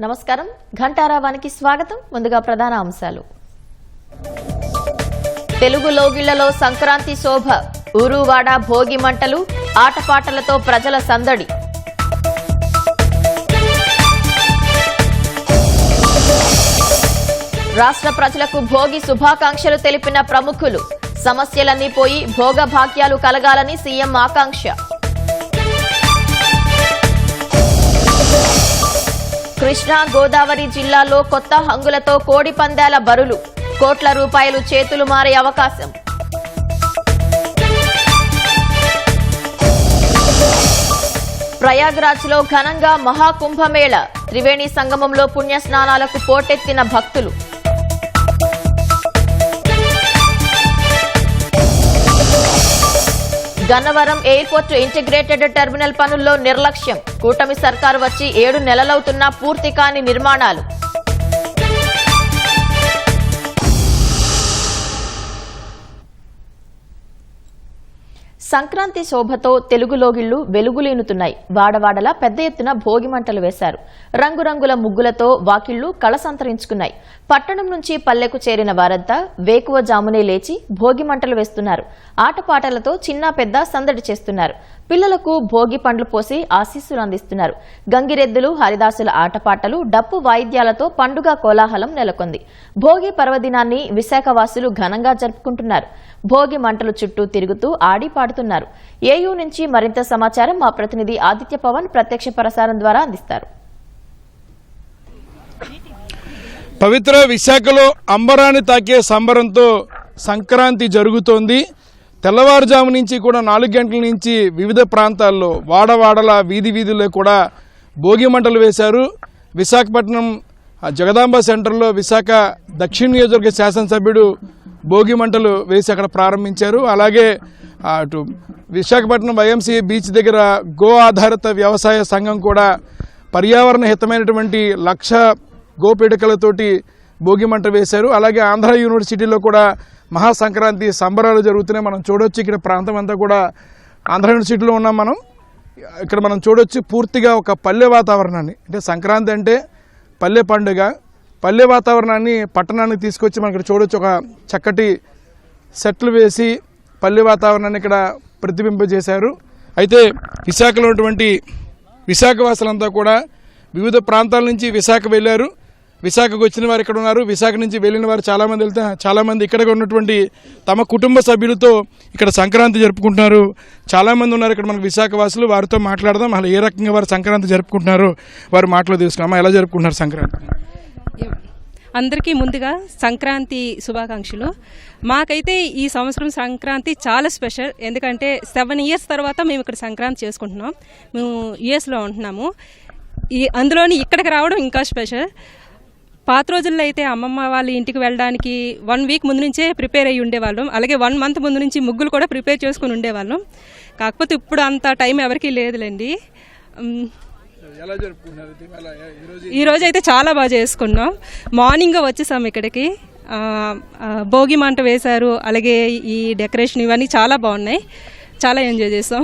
నమస్కారం ఘంటారావానికి స్వాగతం. ముందుగా ప్రధాన అంశాలు. తెలుగు లోగిళ్లలో సంక్రాంతి శోభ, ఊరువాడ భోగి మంటలు, ఆటపాటలతో ప్రజల సందడి. రాష్ట్ర ప్రజలకు భోగి శుభాకాంక్షలు తెలిపిన ప్రముఖులు. సమస్యలన్నీ పోయి భోగ భాగ్యాలు కలగాలని సీఎం ఆకాంక్ష. కృష్ణా గోదావరి జిల్లాలో కొత్త హంగులతో కోడి పందాల బరులు, కోట్ల రూపాయలు చేతులు మారే అవకాశం. ప్రయాగ్రాజ్లో ఘనంగా మహాకుంభమేళ, త్రివేణి సంగమంలో పుణ్యస్నానాలకు పోటెత్తిన భక్తులు. గన్నవరం ఎయిర్పోర్టు ఇంటిగ్రేటెడ్ టెర్మినల్ పనుల్లో నిర్లక్ష్యం, కూటమి సర్కారు వచ్చి 7 నెలలవుతున్నా పూర్తి కాని నిర్మాణాలు. సంక్రాంతి శోభతో తెలుగు లోగిళ్లు వెలుగులీనుతున్నాయి. వాడవాడలా పెద్ద ఎత్తున భోగి మంటలు వేశారు. రంగురంగుల ముగ్గులతో వాకిళ్లు కళసంతరించుకున్నాయి. పట్టణం నుంచి పల్లెకు చేరిన వారంతా వేకువ జామునే లేచి భోగి మంటలు వేస్తున్నారు. ఆటపాటలతో చిన్న పెద్ద సందడి చేస్తున్నారు. పిల్లలకు భోగి పండ్లు పోసి ఆశీస్సులు అందిస్తున్నారు. గంగిరెద్దులు, హరిదాసుల ఆటపాటలు, డప్పు వాయిద్యాలతో పండుగ కోలాహలం నెలకొంది. భోగి పర్వదినాన్ని విశాఖవాసులు ఘనంగా జరుపుకుంటున్నారు. భోగి మంటలు చుట్టూ తిరుగుతూ ఆడి పాడుతున్నారు. ఏయూ నుంచి మరింత సమాచారం మా ప్రతినిధి ఆదిత్య పవన్ ప్రత్యక్ష ప్రసారం ద్వారా అందిస్తారు. పవిత్ర విశాఖలో అంబరాన్ని తాకే సంబరంతో సంక్రాంతి జరుగుతోంది. తెల్లవారుజాము నుంచి కూడా 4 గంటల నుంచి వివిధ ప్రాంతాల్లో వాడవాడల వీధి వీధుల్లో కూడా భోగి మంటలు వేశారు. విశాఖపట్నం జగదాంబ సెంటర్లో విశాఖ దక్షిణ నియోజకవర్గ శాసనసభ్యుడు భోగి మంటలు వేసి అక్కడ ప్రారంభించారు. అలాగే అటు విశాఖపట్నం వైఎంసీఏ బీచ్ దగ్గర గో ఆధారిత వ్యవసాయ సంఘం కూడా పర్యావరణ హితమైనటువంటి 1,00,000 గోపీడికలతోటి భోగి మంట వేశారు. అలాగే ఆంధ్ర యూనివర్సిటీలో కూడా మహాసంక్రాంతి సంబరాలు జరుగుతున్నాయి. మనం చూడొచ్చు ఇక్కడ ప్రాంతం అంతా కూడా ఆంధ్ర యూనివర్సిటీలో ఉన్నాం మనం. ఇక్కడ మనం చూడొచ్చు పూర్తిగా ఒక పల్లె వాతావరణాన్ని, అంటే సంక్రాంతి అంటే పల్లె పండుగ, పల్లె వాతావరణాన్ని పట్టణానికి తీసుకొచ్చి మనం ఇక్కడ చూడొచ్చు. ఒక చక్కటి సెట్లు వేసి పల్లె వాతావరణాన్ని ఇక్కడ ప్రతిబింబజేశారు. అయితే విశాఖలో ఉన్నటువంటి విశాఖవాసులంతా కూడా వివిధ ప్రాంతాల నుంచి విశాఖ వెళ్ళారు. విశాఖకు వచ్చిన వారు ఇక్కడ ఉన్నారు. విశాఖ నుంచి వెళ్ళిన వారు చాలామంది వెళ్తే చాలామంది ఇక్కడ ఉన్నటువంటి తమ కుటుంబ సభ్యులతో ఇక్కడ సంక్రాంతి జరుపుకుంటున్నారు. చాలామంది ఉన్నారు ఇక్కడ మనకు విశాఖవాసులు. వారితో మాట్లాడదాం. అసలు ఏ రకంగా వారు సంక్రాంతి జరుపుకుంటున్నారు వారి మాటలు తీసుకున్నామా, ఎలా జరుపుకుంటున్నారు సంక్రాంతి? అందరికీ ముందుగా సంక్రాంతి శుభాకాంక్షలు. మాకైతే ఈ సంవత్సరం సంక్రాంతి చాలా స్పెషల్. ఎందుకంటే 7 ఇయర్స్ తర్వాత మేము ఇక్కడ సంక్రాంతి చేసుకుంటున్నాం. మేము యుఎస్లో ఉంటున్నాము. అందులోని ఇక్కడికి రావడం ఇంకా స్పెషల్. పాత రోజుల్లో అయితే అమ్మమ్మ వాళ్ళ ఇంటికి వెళ్ళడానికి 1 వీక్ ముందు నుంచే ప్రిపేర్ అయ్యి ఉండేవాళ్ళం. అలాగే 1 మంత్ ముందు నుంచి ముగ్గులు కూడా ప్రిపేర్ చేసుకుని ఉండేవాళ్ళం. కాకపోతే ఇప్పుడు అంత టైం ఎవరికీ లేదులేండి. ఈరోజు అయితే చాలా బాగా చేసుకున్నాం. మార్నింగ్ వచ్చేసాం ఇక్కడికి. భోగి మంట వేశారు. అలాగే ఈ డెకరేషన్ ఇవన్నీ చాలా బాగున్నాయి. చాలా ఎంజాయ్ చేస్తాం.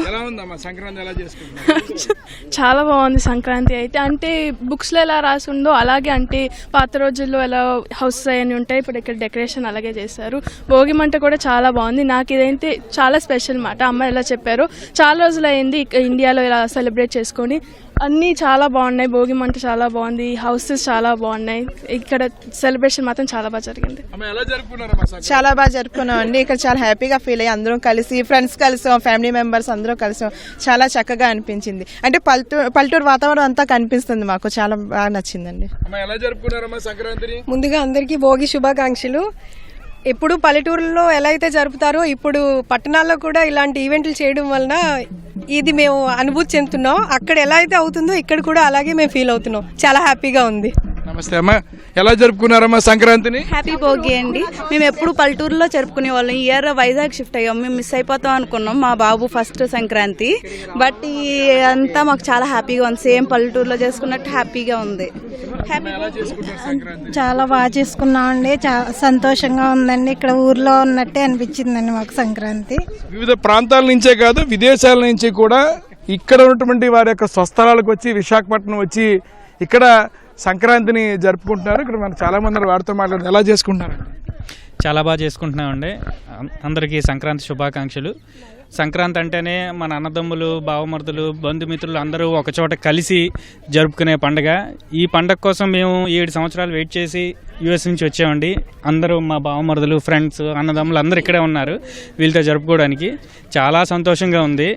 చాలా బాగుంది సంక్రాంతి అయితే. అంటే బుక్స్లో ఎలా రాసి ఉందో అలాగే, అంటే పాత రోజుల్లో ఎలా హౌసెస్ అవన్నీ ఉంటాయి, ఇప్పుడు ఇక్కడ డెకరేషన్ అలాగే చేశారు. భోగి మంట కూడా చాలా బాగుంది. నాకు ఇదైతే చాలా స్పెషల్ మాట. అమ్మ ఎలా చెప్పారో చాలా రోజులు అయింది ఇండియాలో ఇలా సెలబ్రేట్ చేసుకొని. అన్నీ చాలా బాగున్నాయి. భోగి మంట చాలా బాగుంది. హౌసెస్ చాలా బాగున్నాయి. ఇక్కడ సెలబ్రేషన్ మాత్రం చాలా బాగా జరిగింది. చాలా బాగా జరుపుకున్నాం అండి. ఇక్కడ చాలా హ్యాపీగా ఫీల్ అయ్యి అందరం కలిసి, ఫ్రెండ్స్ కలిసాం, ఫ్యామిలీ మెంబర్స్ అందరూ కలిసాం. చాలా చక్కగా అనిపించింది. అంటే పల్లెటూరు వాతావరణం అంతా కనిపిస్తుంది. మాకు చాలా బాగా నచ్చిందండి. ముందుగా అందరికీ భోగి శుభాకాంక్షలు. ఎప్పుడు పల్లెటూరులో ఎలా అయితే జరుపుతారో ఇప్పుడు పట్టణాల్లో కూడా ఇలాంటి ఈవెంట్లు చేయడం వలన ఇది మేము అనుభూతి చెందుతున్నాం. అక్కడ ఎలా అయితే అవుతుందో ఇక్కడ కూడా అలాగే మేము ఫీల్ అవుతున్నాం. చాలా హ్యాపీగా ఉంది. నమస్తే అమ్మా, ఎలా జరుపుకున్నారమ్మా సంక్రాంతిని? హ్యాపీ భోగి అండి. మేము ఎప్పుడు పల్లెటూరులో జరుపుకునే వాళ్ళం. ఈ ఇయర్ వైజాగ్ షిఫ్ట్ అయ్యాం. మేము మిస్ అయిపోతాం అనుకున్నాం. మా బాబు ఫస్ట్ సంక్రాంతి. బట్ అంతా మాకు చాలా హ్యాపీగా ఉంది. సేమ్ పల్లెటూరులో చేసుకున్నట్టు హ్యాపీగా ఉంది. చాలా బాగా చేసుకున్నామండి. చాలా సంతోషంగా ఉందండి. ఇక్కడ ఊర్లో ఉన్నట్టే అనిపించిందండి మాకు సంక్రాంతి. వివిధ ప్రాంతాల నుంచే కాదు విదేశాల నుంచి కూడా ఇక్కడ ఉన్నటువంటి వారి యొక్క స్వస్థలాలకు వచ్చి విశాఖపట్నం వచ్చి ఇక్కడ సంక్రాంతిని జరుపుకుంటున్నారు. ఇక్కడ మనం చాలా మంది వారితో మాట్లాడుతూ ఎలా చేసుకుంటున్నారు? చాలా బాగా చేసుకుంటున్నామండి. అందరికీ సంక్రాంతి శుభాకాంక్షలు. సంక్రాంతి అంటేనే మన అన్నదమ్ములు, బావమరుదులు, బంధుమిత్రులు అందరూ ఒకచోట కలిసి జరుపుకునే పండుగ. ఈ పండుగ కోసం మేము 7 సంవత్సరాలు వెయిట్ చేసి యూఎస్ నుంచి వచ్చామండి. అందరూ మా బావమరుదులు, ఫ్రెండ్స్, అన్నదమ్ములు అందరూ ఇక్కడే ఉన్నారు వీళ్ళతో జరుపుకోవడానికి. చాలా సంతోషంగా ఉంది.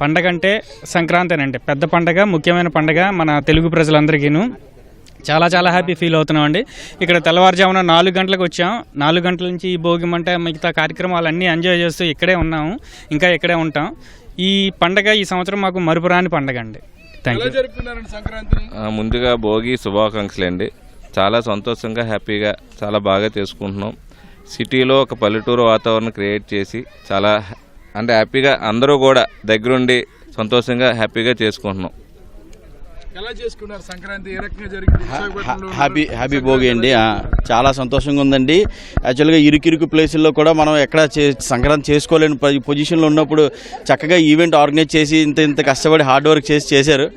పండగ అంటే సంక్రాంతి పెద్ద పండగ, ముఖ్యమైన పండగ మన తెలుగు ప్రజలందరికీను. చాలా చాలా హ్యాపీ ఫీల్ అవుతున్నామండి. ఇక్కడ తెల్లవారుజామున 4 గంటలకు వచ్చాం. 4 గంటల నుంచి ఈ భోగి మంట మిగతా కార్యక్రమాలన్నీ ఎంజాయ్ చేస్తూ ఇక్కడే ఉన్నాము, ఇంకా ఇక్కడే ఉంటాం. ఈ పండగ ఈ సంవత్సరం మాకు మరుపురాని పండగ అండి. Thank you. ముందుగా భోగి శుభాకాంక్షలు అండి. చాలా సంతోషంగా హ్యాపీగా చాలా బాగా చేసుకుంటున్నాం. సిటీలో ఒక పల్లెటూరు వాతావరణం క్రియేట్ చేసి చాలా హ్యాపీగా అందరూ కూడా దగ్గరుండి సంతోషంగా హ్యాపీగా చేసుకుంటున్నాం. హ్యాపీ భోగి అండి. చాలా సంతోషంగా ఉందండి. యాక్చువల్గా ఇరుకిరుకు ప్లేసుల్లో కూడా మనం ఎక్కడ సంక్రాంతి చేసుకోలేని పొజిషన్లో ఉన్నప్పుడు చక్కగా ఈవెంట్ ఆర్గనైజ్ చేసి ఇంత కష్టపడి హార్డ్ వర్క్ చేశారు.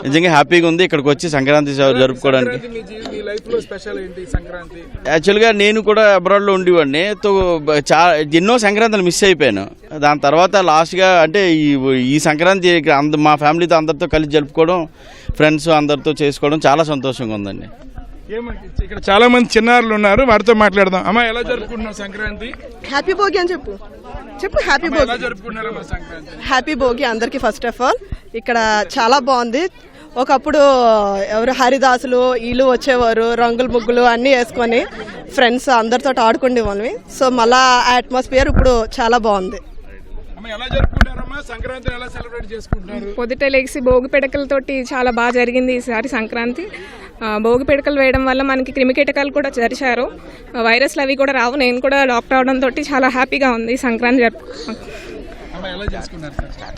నిజంగా హ్యాపీగా ఉంది ఇక్కడికి వచ్చి సంక్రాంతి జరుపుకోవడానికి. యాక్చువల్గా నేను కూడా అబ్రాడ్లో ఉండేవాడిని. ఎన్నో సంక్రాంతులు మిస్ అయిపోయాను. దాని తర్వాత లాస్ట్గా అంటే ఈ సంక్రాంతి మా ఫ్యామిలీతో అందరితో కలిసి జరుపుకోవడం, ఫ్రెండ్స్ అందరితో చేసుకోవడం చాలా సంతోషంగా ఉందండి. ఇక్కడ చాలా మంది చిన్నారులు ఉన్నారు, వారితో మాట్లాడదాం. అమ్మా, ఎలా జరుపుకుంటున్నావు సంక్రాంతి? హ్యాపీ భోగి అని చెప్పు. హ్యాపీ భోగి. హ్యాపీ భోగి అందరికి. ఫస్ట్ ఆఫ్ ఆల్ ఇక్కడ చాలా బాగుంది. ఒకప్పుడు ఎవరు హరిదాసులు వీళ్ళు వచ్చేవారు, రంగుల ముగ్గులు అన్నీ వేసుకొని ఫ్రెండ్స్ అందరితో ఆడుకునే వాళ్ళవి. సో మళ్ళా అట్మాస్ఫియర్ ఇప్పుడు చాలా బాగుంది. పొద్దుట లేచి భోగి పిడకలతోటి చాలా బాగా జరిగింది ఈసారి సంక్రాంతి. భోగి పిడకలు వేయడం వల్ల మనకి క్రిమికీటకాలు కూడా జరిచారు, వైరస్లు అవి కూడా రావు. నేను కూడా డాక్టర్ అవడంతో చాలా హ్యాపీగా ఉంది సంక్రాంతి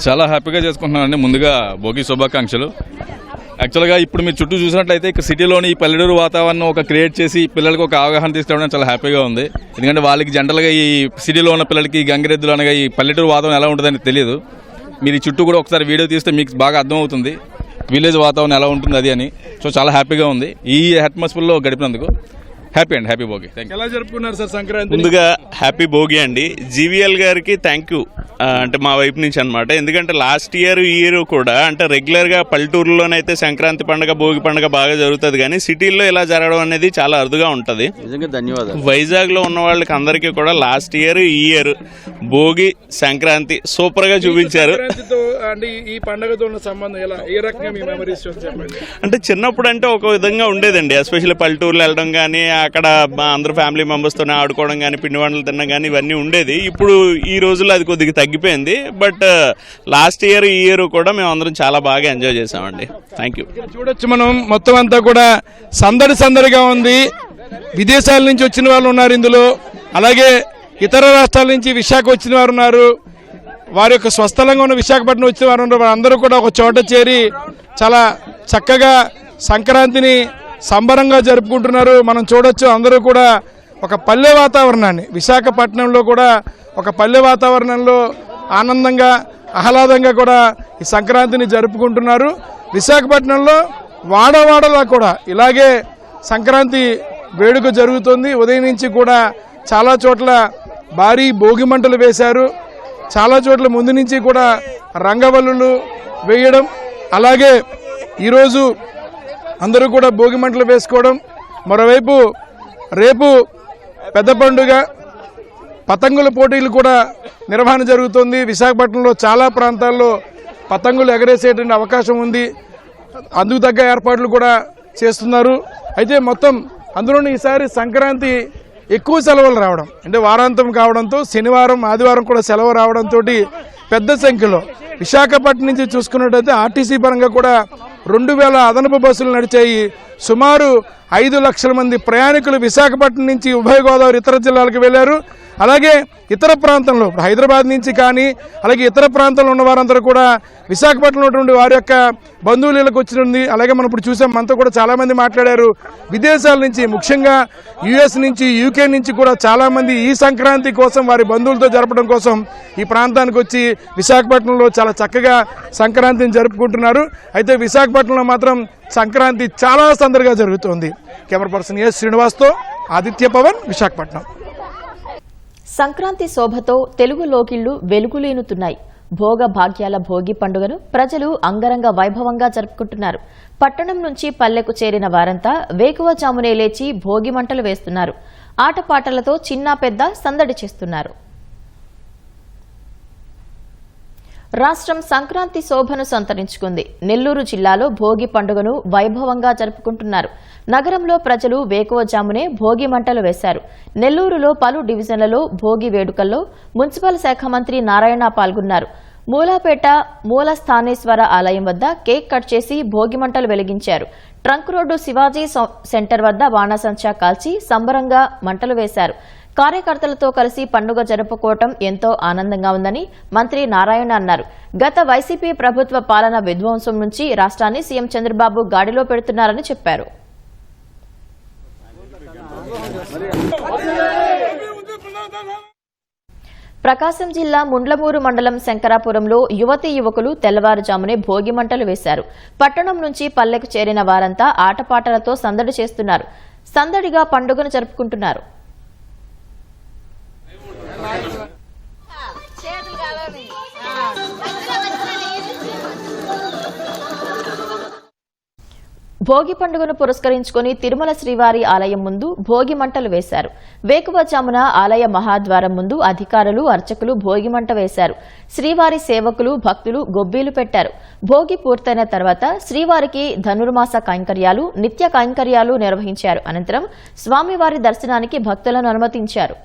చాలా హ్యాపీగా చేసుకుంటున్నానండి. ముందుగా భోగి శుభాకాంక్షలు. యాక్చువల్గా ఇప్పుడు మీరు చుట్టూ చూసినట్లయితే ఇక్కడ సిటీలోని ఈ పల్లెటూరు వాతావరణం ఒక క్రియేట్ చేసి పిల్లలకు ఒక అవగాహన తీసుకురావడం చాలా హ్యాపీగా ఉంది. ఎందుకంటే వాళ్ళకి జనరల్గా ఈ సిటీలో ఉన్న పిల్లలకి గంగిరెద్దులు అనగా ఈ పల్లెటూరు వాతావరణం ఎలా ఉంటుందని తెలియదు. మీరు ఈ చుట్టూ కూడా ఒకసారి వీడియో తీస్తే మీకు బాగా అర్థమవుతుంది విలేజ్ వాతావరణం ఎలా ఉంటుంది అది అని. సో చాలా హ్యాపీగా ఉంది ఈ అట్మాస్ఫియర్లో గడిపినందుకు. హ్యాపీ అండి. హ్యాపీ భోగి. ఎలా జరుపుకున్నారు సార్ సంక్రాంతి? ముందుగా హ్యాపీ భోగి అండి. జీవీఎల్ గారికి థ్యాంక్ యూ అంటే మా వైపు నుంచి అనమాట. ఎందుకంటే లాస్ట్ ఇయర్ ఈ ఇయర్ కూడా అంటే రెగ్యులర్గా పల్లెటూరులోనైతే సంక్రాంతి పండుగ, భోగి పండుగ బాగా జరుగుతుంది, కానీ సిటీల్లో ఇలా జరగడం అనేది చాలా అరుదుగా ఉంటుంది. ధన్యవాదాలు. వైజాగ్లో ఉన్న వాళ్ళకి అందరికీ కూడా లాస్ట్ ఇయర్ ఈ ఇయర్ భోగి సంక్రాంతి సూపర్గా చూపించారు. ఈ పండుగతో ఉన్న సంబంధం ఎలా, ఏ రకంగా మీ మెమరీస్ చెప్పండి? అంటే చిన్నప్పుడు అంటే ఒక విధంగా ఉండేదండి, ఎస్పెషల్లీ పల్లెటూరులో వెళ్ళడం కానీ అక్కడ అందరూ ఫ్యామిలీ మెంబర్స్తోనే ఆడుకోవడం కానీ పిండి వంటలు తినడం కానీ ఇవన్నీ ఉండేది. ఇప్పుడు ఈ రోజుల్లో అది కొద్దిగా తగ్గిపోయింది. బట్ లాస్ట్ ఇయర్ ఈ ఇయర్ కూడా మేము అందరం చాలా బాగా ఎంజాయ్ చేసామండి. Thank you. చూడొచ్చు మనం మొత్తం అంతా కూడా సందడిగా ఉంది. విదేశాల నుంచి వచ్చిన వాళ్ళు ఉన్నారు ఇందులో, అలాగే ఇతర రాష్ట్రాల నుంచి విశాఖ వచ్చిన వారు ఉన్నారు, వారి యొక్క స్వస్థలంగా ఉన్న విశాఖపట్నం వచ్చిన వారు ఉన్నారు. వారందరూ కూడా ఒక చోట చేరి చాలా చక్కగా సంక్రాంతిని సంబరంగా జరుపుకుంటున్నారు. మనం చూడొచ్చు అందరూ కూడా ఒక పల్లె వాతావరణాన్ని, విశాఖపట్నంలో కూడా ఒక పల్లె వాతావరణంలో ఆనందంగా ఆహ్లాదంగా కూడా ఈ సంక్రాంతిని జరుపుకుంటున్నారు. విశాఖపట్నంలో వాడవాడలా కూడా ఇలాగే సంక్రాంతి వేడుక జరుగుతుంది. ఉదయం నుంచి కూడా చాలా చోట్ల భారీ భోగి మంటలు వేశారు. చాలా చోట్ల ముందు నుంచి కూడా రంగవల్లులు వేయడం, అలాగే ఈరోజు అందరూ కూడా భోగి మంటలు వేసుకోవడం. మరోవైపు రేపు పెద్ద పండుగ పతంగుల పోటీలు కూడా నిర్వహణ జరుగుతుంది. విశాఖపట్నంలో చాలా ప్రాంతాల్లో పతంగులు ఎగరేసేటువంటి అవకాశం ఉంది. అందుకు తగ్గ ఏర్పాట్లు కూడా చేస్తున్నారు. అయితే మొత్తం అందులోని ఈసారి సంక్రాంతి ఎక్కువ సెలవులు రావడం, అంటే వారాంతం కావడంతో శనివారం ఆదివారం కూడా సెలవు రావడంతో పెద్ద సంఖ్యలో విశాఖపట్నం నుంచి చూసుకున్నట్టయితే ఆర్టీసీ పరంగా కూడా 2000 అదనపు బస్సులు నడిచాయి. సుమారు 5 లక్షల మంది ప్రయాణికులు విశాఖపట్నం నుంచి ఉభయ గోదావరి ఇతర జిల్లాలకు వెళ్లారు. అలాగే ఇతర ప్రాంతంలో ఇప్పుడు హైదరాబాద్ నుంచి కానీ అలాగే ఇతర ప్రాంతంలో ఉన్న వారందరూ కూడా విశాఖపట్నంలో ఉన్నటువంటి వారి యొక్క బంధువులకు వచ్చింది. అలాగే మనం ఇప్పుడు చూసాం, మనతో కూడా చాలామంది మాట్లాడారు. విదేశాల నుంచి ముఖ్యంగా యుఎస్ నుంచి యూకే నుంచి కూడా చాలామంది ఈ సంక్రాంతి కోసం వారి బంధువులతో జరపడం కోసం ఈ ప్రాంతానికి వచ్చి విశాఖపట్నంలో చాలా చక్కగా సంక్రాంతిని జరుపుకుంటున్నారు. అయితే విశాఖపట్నంలో మాత్రం సంక్రాంతి చాలా సందడిగా జరుగుతోంది. కెమెరా పర్సన్ ఎస్ శ్రీనివాస్తో ఆదిత్య పవన్, విశాఖపట్నం. సంక్రాంతి శోభతో తెలుగు లోకిళ్లు వెలుగులేనుతున్నాయి. భోగ భాగ్యాల భోగి పండుగను ప్రజలు అంగరంగ వైభవంగా జరుపుకుంటున్నారు. పట్టణం నుంచి పల్లెకు చేరిన వారంతా వేకువజామునే లేచి భోగి మంటలు వేస్తున్నారు. ఆటపాటలతో చిన్న పెద్ద సందడి చేస్తున్నారు. రాష్ట్రం సంక్రాంతి శోభను సంతరించుకుంది. నెల్లూరు జిల్లాలో భోగి పండుగను వైభవంగా జరుపుకుంటున్నారు. నగరంలో ప్రజలు వేకువజామునే భోగి మంటలు వేశారు. నెల్లూరులో పలు డివిజన్లలో భోగి వేడుకల్లో మున్సిపల్ శాఖ మంత్రి నారాయణ పాల్గొన్నారు. మూలాపేట మూల స్థానేశ్వర ఆలయం వద్ద కేక్ కట్ చేసి భోగి మంటలు వెలిగించారు. ట్రంక్ రోడ్డు శివాజీ సెంటర్ వద్ద బాణాసంచా కాల్చి సంబరంగా మంటలు వేశారు. కార్యకర్తలతో కలిసి పండుగ జరుపుకోవటం ఎంతో ఆనందంగా ఉందని మంత్రి నారాయణ అన్నారు. గత వైసీపీ ప్రభుత్వ పాలన విధ్వంసం నుంచి రాష్ట్రాన్ని సీఎం చంద్రబాబు గాడిలో పెడుతున్నారని చెప్పారు. ప్రకాశం జిల్లా ముండ్లమూరు మండలం శంకరాపురంలో యువతీ యువకులు తెల్లవారుజామునే భోగి మంటలు వేశారు. పట్టణం నుంచి పల్లెకు చేరిన వారంతా ఆటపాటలతో సందడి చేస్తున్నారు. సందడిగా పండుగను జరుపుకుంటున్నారు. భోగి పండుగను పురస్కరించుకుని తిరుమల శ్రీవారి ఆలయం ముందు భోగి మంటలు వేశారు. వేకువజామున ఆలయ మహాద్వారం ముందు అధికారులు అర్చకులు భోగి మంట వేశారు. శ్రీవారి సేవకులు భక్తులు గొబ్బీలు పెట్టారు. భోగి పూర్తయిన తర్వాత శ్రీవారికి ధనుర్మాస కైంకర్యాలు నిత్య కైంకర్యాలు నిర్వహించారు. అనంతరం స్వామివారి దర్శనానికి భక్తులను అనుమతించారు.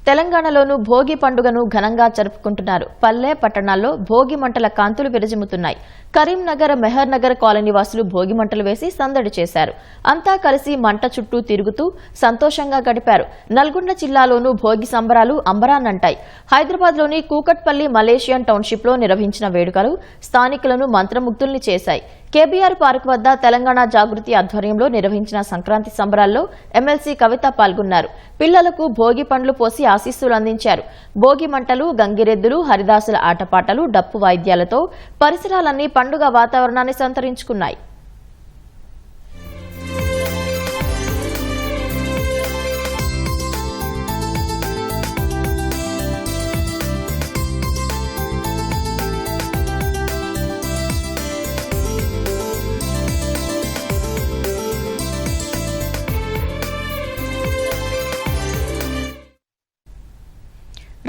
తెలంగాణలోనూ భోగి పండుగను ఘనంగా జరుపుకుంటున్నారు. పల్లె పట్టణాల్లో భోగి మంటల కాంతులు విరజిమ్ముతున్నాయి. కరీంనగర్ మెహర్ నగర్ కాలనీ వాసులు భోగి మంటలు వేసి సందడి చేశారు. అంతా కలిసి మంట చుట్టూ తిరుగుతూ సంతోషంగా గడిపారు. నల్గొండ జిల్లాలోనూ భోగి సంబరాలు అంబరాన్నంటాయి. హైదరాబాద్లోని కూకట్పల్లి మలేషియన్ టౌన్షిప్లో నిర్వహించిన వేడుకలు స్థానికులను మంత్రముగ్ధుల్ని చేశాయి. కేబీఆర్ పార్క్ వద్ద తెలంగాణ జాగృతి ఆధ్వర్యంలో నిర్వహించిన సంక్రాంతి సంబరాల్లో ఎమ్మెల్సీ కవిత పాల్గొన్నారు. పిల్లలకు భోగి పండ్లు పోసి ఆశీస్సులు అందించారు. భోగి మంటలు, గంగిరెద్దులు, హరిదాసుల ఆటపాటలు, డప్పు వాయిద్యాలతో పరిసరాలన్నీ పండుగ వాతావరణాన్ని సంతరించుకున్నాయి.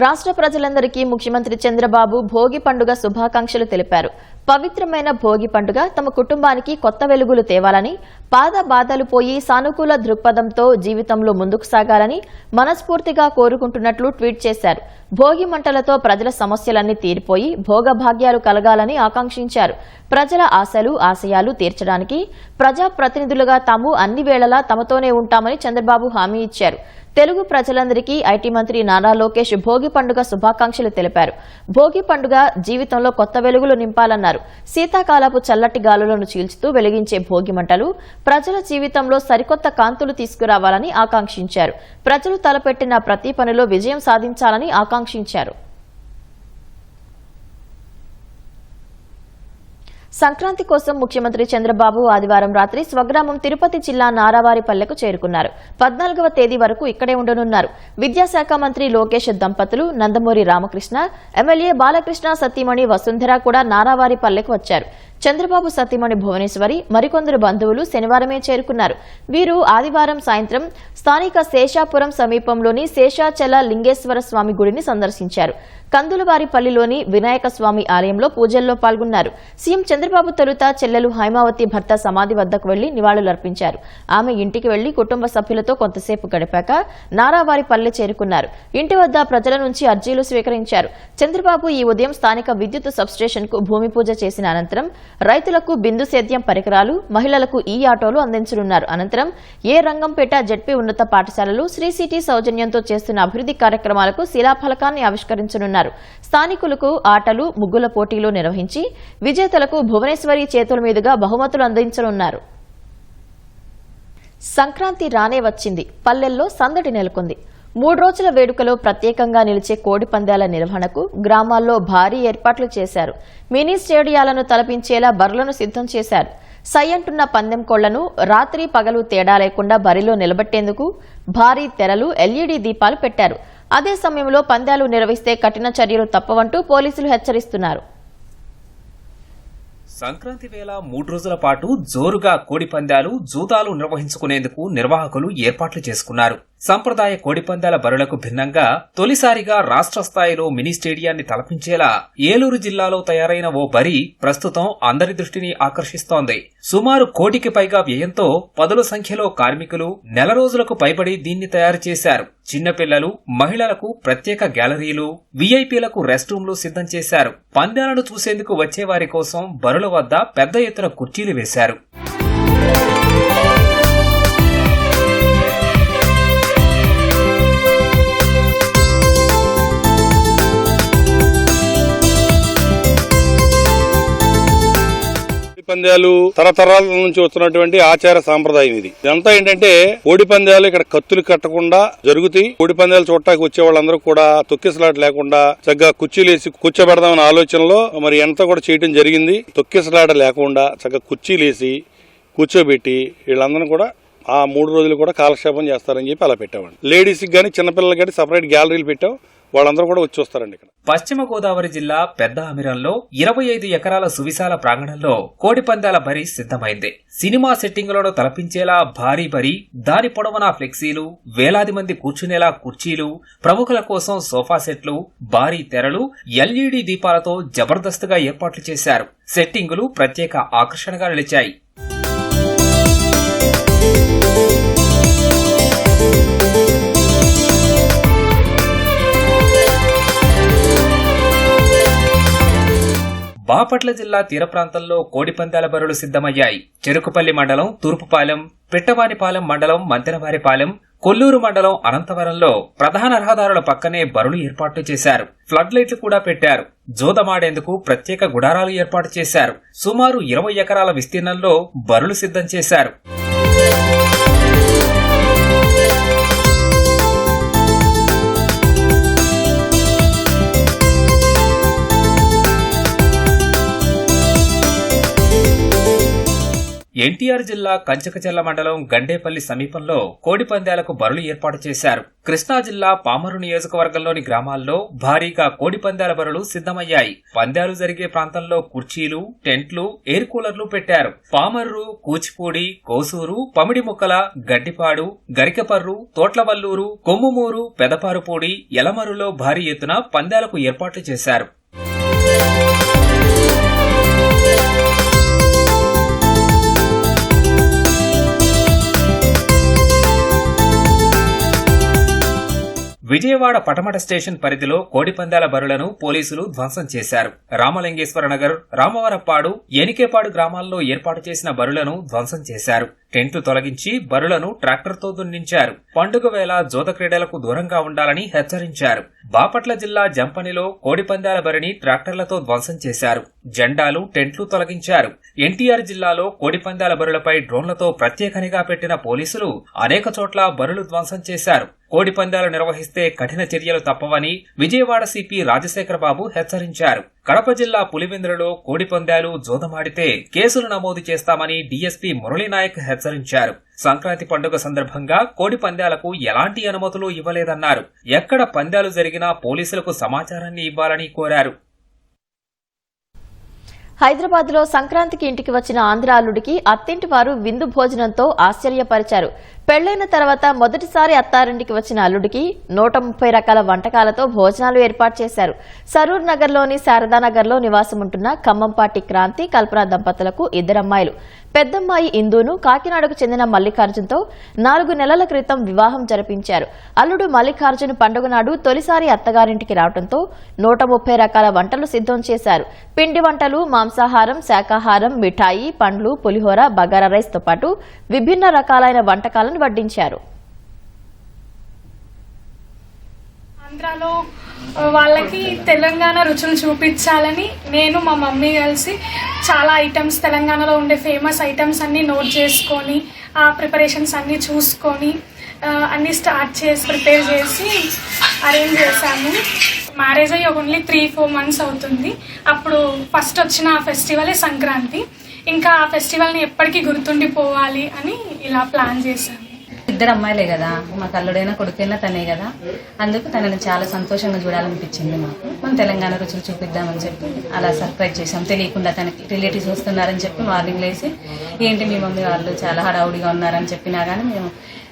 రాష్ట్ర ప్రజలందరికీ ముఖ్యమంత్రి చంద్రబాబు భోగి పండుగ శుభాకాంక్షలు తెలిపారు. పవిత్రమైన భోగి పండుగ తమ కుటుంబానికి కొత్త వెలుగులు తేవాలని, పాద బాధలు పోయి సానుకూల దృక్పథంతో జీవితంలో ముందుకు సాగాలని మనస్ఫూర్తిగా కోరుకుంటున్నట్లు ట్వీట్ చేశారు. భోగి మంటలతో ప్రజల సమస్యలన్నీ తీరిపోయి భోగభాగ్యాలు కలగాలని ఆకాంక్షించారు. ప్రజల ఆశలు ఆశయాలు తీర్చడానికి ప్రజాప్రతినిధులుగా తాము అన్ని వేళలా తమతోనే ఉంటామని చంద్రబాబు హామీ ఇచ్చారు. తెలుగు ప్రజలందరికీ ఐటీ మంత్రి నారా లోకేష్ భోగి పండుగ శుభాకాంక్షలు తెలిపారు. భోగి పండుగ జీవితంలో కొత్త వెలుగులు నింపాలన్నారు. శీతాకాలపు చల్లటి గాలులను చీల్చుతూ వెలిగించే భోగి మంటలు ప్రజల జీవితంలో సరికొత్త కాంతులు తీసుకురావాలని ఆకాంక్షించారు. ప్రజలు తలపెట్టిన ప్రతి పనిలో విజయం సాధించాలని ఆకాంక్షించారు. సంక్రాంతి కోసం ముఖ్యమంత్రి చంద్రబాబు ఆదివారం రాత్రి స్వగ్రామం తిరుపతి జిల్లా నారావారిపల్లెకు చేరుకున్నారు. 14వ తేదీ వరకు ఇక్కడే ఉండనున్నారు. విద్యాశాఖ మంత్రి లోకేష్ దంపతులు, నందమూరి రామకృష్ణ, ఎమ్మెల్యే బాలకృష్ణ సతీమణి వసుంధర కూడా నారావారిపల్లెకు వచ్చారు. చంద్రబాబు సతీమణి భువనేశ్వరి మరికొందరు బంధువులు శనివారమే చేరుకున్నారు. వీరు ఆదివారం సాయంత్రం స్థానిక శేషాపురం సమీపంలోని శేషాచల లింగేశ్వర స్వామి గుడిని సందర్శించారు. కందులవారిపల్లిలోని వినాయక స్వామి ఆలయంలో పూజల్లో పాల్గొన్నారు. సీఎం చంద్రబాబు తొలుత చెల్లెలు హైమావతి భర్త సమాధి వద్దకు వెళ్లి నివాళులర్పించారు. ఆమె ఇంటికి వెళ్లి కుటుంబ సభ్యులతో కొంతసేపు గడిపాక నారావారిపల్లె చేరుకున్నారు. ఇంటి వద్ద ప్రజల నుంచి అర్జీలు స్వీకరించారు. చంద్రబాబు ఈ ఉదయం స్థానిక విద్యుత్ సబ్స్టేషన్ కు భూమి పూజ చేసిన అనంతరం రైతులకు బిందు సేద్యం పరికరాలు, మహిళలకు ఈ ఆటోలు అందించనున్నారు. అనంతరం ఏ రంగంపేట జెడ్పీ ఉన్నత పాఠశాలలు శ్రీ సిటీ సౌజన్యంతో చేస్తున్న అభివృద్ధి కార్యక్రమాలకు శిలాఫలకాన్ని ఆవిష్కరించనున్నారు. స్థానికులకు ఆటలు, ముగ్గుల పోటీలు నిర్వహించి విజేతలకు భువనేశ్వరి చేతుల మీదుగా బహుమతులు అందించనున్నారు. సంక్రాంతి రానే వచ్చింది. పల్లెల్లో సందడి నెలకొంది. 3 రోజుల వేడుకలో ప్రత్యేకంగా నిలిచే కోడి పందాల నిర్వహణకు గ్రామాల్లో భారీ ఏర్పాట్లు చేశారు. మినీ స్టేడియాలను తలపించేలా బర్లను సిద్ధం చేశారు. సై అంటున్న పందెం కోళ్లను రాత్రి పగలు తేడా లేకుండా బరిలో నిలబెట్టేందుకు భారీ తెరలు, ఎల్ఈడీ దీపాలు పెట్టారు. అదే సమయంలో పందాలు నిర్వహిస్తే కఠిన చర్యలు తప్పవంటూ పోలీసులు హెచ్చరిస్తున్నారు. సంక్రాంతి వేళ 3 రోజుల పాటు జోరుగా కోడి పందాలు, జూదాలు నిర్వహించుకునేందుకు నిర్వాహకులు ఏర్పాట్లు చేసుకున్నారు. సంప్రదాయ కోడిపందాల బరులకు భిన్నంగా తొలిసారిగా రాష్ట్ర స్థాయిలో మినీ స్టేడియాన్ని తలపించేలా ఏలూరు జిల్లాలో తయారైన ఓ బరి ప్రస్తుతం అందరి దృష్టిని ఆకర్షిస్తోంది. సుమారు 1 కోటికి పైగా వ్యయంతో పదుల సంఖ్యలో కార్మికులు నెల రోజులకు పైబడి దీన్ని తయారు చేశారు. చిన్నపిల్లలు, మహిళలకు ప్రత్యేక గ్యాలరీలు, వీఐపీలకు రెస్ట్ రూమ్లు సిద్ధం చేశారు. పందాలను చూసేందుకు వచ్చేవారి కోసం బరుల వద్ద పెద్ద ఎత్తున కుర్చీలు వేశారు. పందాలు తరతరాల నుంచి వస్తున్నటువంటి ఆచార సాంప్రదాయం ఇది. ఇదంతా ఏంటంటే కోడి పందాలు ఇక్కడ కత్తులు కట్టకుండా జరుగుతాయి. కోడి పందాలు చూడటానికి వచ్చే వాళ్ళందరూ కూడా తొక్కిసలాట లేకుండా చక్కగా కుర్చీలేసి కూర్చోబెడదామనే ఆలోచనలో మరి ఎంత కూడా చేయడం జరిగింది. తొక్కిసలాట లేకుండా చక్కగా కుర్చీలేసి కూర్చోబెట్టి వీళ్ళందరూ కూడా ఆ 3 రోజులు కూడా కాలక్షేపం చేస్తారని చెప్పి అలా పెట్టామండి. లేడీస్కి కానీ చిన్నపిల్లలకి కానీ సపరేట్ గ్యాలరీలు పెట్టాం. వాళ్ళందరూ కూడా వచ్చి వస్తారండి. ఇక్కడ పశ్చిమ గోదావరి జిల్లా పెద్ద అమిరంలో 25 ఎకరాల సువిశాల ప్రాంగణంలో కోడి పందాల బరి సిద్ధమైంది. సినిమా సెట్టింగులను తలపించేలా భారీ బరి, దాని పొడవునా ఫ్లెక్సీలు, వేలాది మంది కూర్చునేలా కుర్చీలు, ప్రముఖుల కోసం సోఫా సెట్లు, భారీ తెరలు, ఎల్ఈడీ దీపాలతో జబర్దస్తుగా ఏర్పాట్లు చేశారు. సెట్టింగులు ప్రత్యేక ఆకర్షణగా నిలిచాయి. బాపట్ల జిల్లా తీర ప్రాంతంలో కోడి పందాల బరులు సిద్ధమయ్యాయి. చెరుకుపల్లి మండలం తూర్పుపాలెం, పిట్టవానిపాలెం మండలం మంతెనవారిపాలెం, కొల్లూరు మండలం అనంతవరంలో ప్రధాన రహదారుల పక్కనే బరులు ఏర్పాటు చేశారు. ఫ్లడ్ లైట్లు కూడా పెట్టారు. జోదమాడేందుకు ప్రత్యేక గుడారాలు ఏర్పాటు చేశారు. సుమారు 20 ఎకరాల విస్తీర్ణంలో బరులు సిద్ధం చేశారు. ఎన్టీఆర్ జిల్లా కంచకచెర్ల మండలం గండేపల్లి సమీపంలో కోడి పందాలకు బరులు ఏర్పాటు చేశారు. కృష్ణా జిల్లా పామరు నియోజకవర్గంలోని గ్రామాల్లో భారీగా కోడి పందాల బరులు సిద్ధమయ్యాయి. పందాలు జరిగే ప్రాంతంలో కుర్చీలు, టెంట్లు, ఎయిర్ కూలర్లు పెట్టారు. పామర్రు, కూచిపూడి, కోసూరు, పమిడిముక్కల, గడ్డిపాడు, గరికపర్రు, తోట్లవల్లూరు, కొమ్ముమూరు, పెదపారుపూడి, యలమరులో భారీ ఎత్తున పందాలకు ఏర్పాట్లు చేశారు. విజయవాడ పటమట స్టేషన్ పరిధిలో కోడిపందాల బరులను పోలీసులు ధ్వంసం చేశారు. రామలింగేశ్వర నగర్, రామవరప్పాడు, ఎనికేపాడు గ్రామాల్లో ఏర్పాటు చేసిన బరులను ధ్వంసం చేశారు. టెంట్లు తొలగించి బరులను ట్రాక్టర్తో దున్నించారు. పండుగ వేళ జోద క్రీడలకు దూరంగా ఉండాలని హెచ్చరించారు. బాపట్ల జిల్లా జంపనిలో కోడిపందాల బరిని ట్రాక్టర్లతో ధ్వంసం చేశారు. జెండాలు, టెంట్లు తొలగించారు. ఎన్టీఆర్ జిల్లాలో కోడిపందాల బరులపై డ్రోన్లతో ప్రత్యేక నిఘా పెట్టిన పోలీసులు అనేక చోట్ల బరులు ధ్వంసం చేశారు. కోడిపందాలు నిర్వహిస్తే కఠిన చర్యలు తప్పవని విజయవాడ సిపి రాజశేఖరబాబు హెచ్చరించారు. కడప జిల్లా పులివెందులలో కోడిపందాలు, జోదమాడితే కేసులు నమోదు చేస్తామని డీఎస్పీ మురళీనాయక్ హెచ్చరించారు. సంక్రాంతి పండుగ సందర్భంగా కోడి పందాలకు ఎలాంటి అనుమతులు ఇవ్వలేదన్నారు. ఎక్కడ పందాలు జరిగినా పోలీసులకు సమాచారాన్ని ఇవ్వాలని కోరారు. హైదరాబాద్ లో సంక్రాంతికి ఇంటికి వచ్చిన ఆంధ్ర అల్లుడికి అత్తింటి వారు విందు భోజనంతో ఆశ్చర్యపరిచారు. పెళ్లైన తర్వాత మొదటిసారి అత్తారింటికి వచ్చిన అల్లుడికి 130 రకాల వంటకాలతో భోజనాలు ఏర్పాటు చేశారు. సరూర్ నగర్లోని శారదానగర్లో నివాసముంటున్న ఖమ్మంపాటి క్రాంతి, కల్పన దంపతులకు 2 అమ్మాయిలు. పెద్దమ్మాయి ఇందూను కాకినాడకు చెందిన మల్లికార్జున్తో 4 నెలల క్రితం వివాహం జరిపించారు. అల్లుడు మల్లికార్జున్ పండుగ నాడు తొలిసారి అత్తగారింటికి రావడంతో 130 రకాల వంటలు సిద్ధం చేశారు. పిండి వంటలు, మాంసాహారం, శాకాహారం, మిఠాయి, పండ్లు, పులిహోర, బగారా రైస్తో పాటు విభిన్న రకాలైన వంటకాలను వడ్డించారు. ఆంధ్రాలో వాళ్ళకి తెలంగాణ రుచులు చూపించాలని నేను మా మమ్మీ కలిసి చాలా ఐటమ్స్, తెలంగాణలో ఉండే ఫేమస్ ఐటమ్స్ అన్నీ నోట్ చేసుకొని ఆ ప్రిపరేషన్స్ అన్నీ చూసుకొని అన్నీ స్టార్ట్ చేసి ప్రిపేర్ చేసి అరేంజ్ చేశాము. మ్యారేజ్ అయ్యి ఓన్లీ 3-4 months అవుతుంది. అప్పుడు ఫస్ట్ వచ్చిన ఫెస్టివలే సంక్రాంతి. ఇంకా ఆ ఫెస్టివల్ని ఎప్పటికీ గుర్తుండిపోవాలి అని ఇలా ప్లాన్ చేశాము. ఇద్దరు అమ్మాయిలే కదా, మాకు అల్లుడైనా కొడుకైనా తనే కదా, అందుకు తనని చాలా సంతోషంగా చూడాలనిపించింది మాకు. మనం తెలంగాణ రుచులు చూపిద్దామని చెప్పి అలా సర్ప్రైజ్ చేసాం. తెలియకుండా తనకి రిలేటివ్స్ వస్తున్నారని చెప్పి మార్నింగ్ లేసి ఏంటి మీ మమ్మీ వాళ్ళు చాలా హడావుడిగా ఉన్నారని చెప్పినా కానీ మేము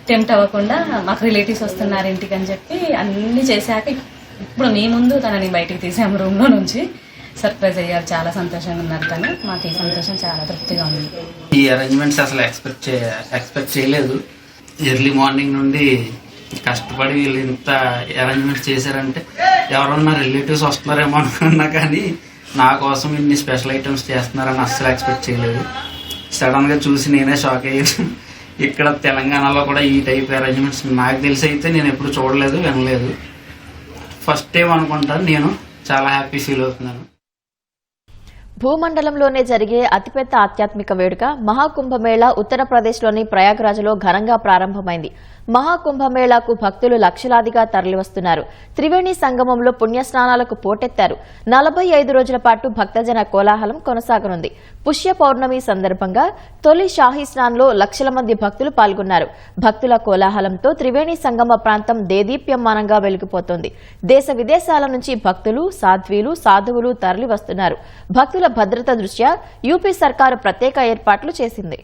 టెంప్ట్ అవ్వకుండా మాకు రిలేటివ్స్ వస్తున్నారు ఇంటికి అని చెప్పి అన్నీ చేశాక ఇప్పుడు మీ ముందు తనని బయటికి తీసాము రూమ్లో నుంచి. సర్ప్రైజ్ అయ్యారు, చాలా సంతోషంగా ఉన్నారు తను. మాకు ఈ సంతోషం చాలా తృప్తిగా ఉంది. ఈ అరేంజ్మెంట్స్ అసలు ఎక్స్పెక్ట్ చేయలేదు. ఎర్లీ మార్నింగ్ నుండి కష్టపడి వీళ్ళు ఇంత అరేంజ్మెంట్స్ చేశారంటే ఎవరన్నా రిలేటివ్స్ వస్తున్నారేమో అనుకున్నా, కానీ నా కోసం ఇన్ని స్పెషల్ ఐటమ్స్ చేస్తున్నారని అస్సలు ఎక్స్పెక్ట్ చేయలేదు. సడన్గా చూసి నేనే షాక్ అయ్యాను. ఇక్కడ తెలంగాణలో కూడా ఈ టైప్ అరేంజ్మెంట్స్ నాకు తెలిసి అయితే నేను ఎప్పుడు చూడలేదు, వినలేదు. ఫస్ట్ టైం అనుకుంటాను. నేను చాలా హ్యాపీ ఫీల్ అవుతున్నాను. భూమండలంలోనే జరిగే అతిపెద్ద ఆధ్యాత్మిక వేడుక మహాకుంభమేళా ఉత్తరప్రదేశ్లోని ప్రయాగ్రాజ్లో ఘనంగా ప్రారంభమైంది. మహాకుంభమేళాకు భక్తులు లక్షలాదిగా తరలివస్తున్నారు. త్రివేణి సంగమంలో పుణ్యస్నానాలకు పోటెత్తారు. 45 రోజుల పాటు భక్తజన కోలాహలం కొనసాగనుంది. పుష్య పౌర్ణమి సందర్భంగా తొలి షాహీ స్నాన్లో లక్షల మంది భక్తులు పాల్గొన్నారు. భక్తుల కోలాహలంతో త్రివేణి సంగమ ప్రాంతం దేదీప్యమానంగా వెలిగిపోతోంది. దేశ విదేశాల నుంచి భక్తులు, సాధ్వీలు, సాధువులు తరలివస్తున్నారు. భక్తుల భద్రత దృష్ట్యా యూపీ సర్కారు ప్రత్యేక ఏర్పాట్లు చేసింది.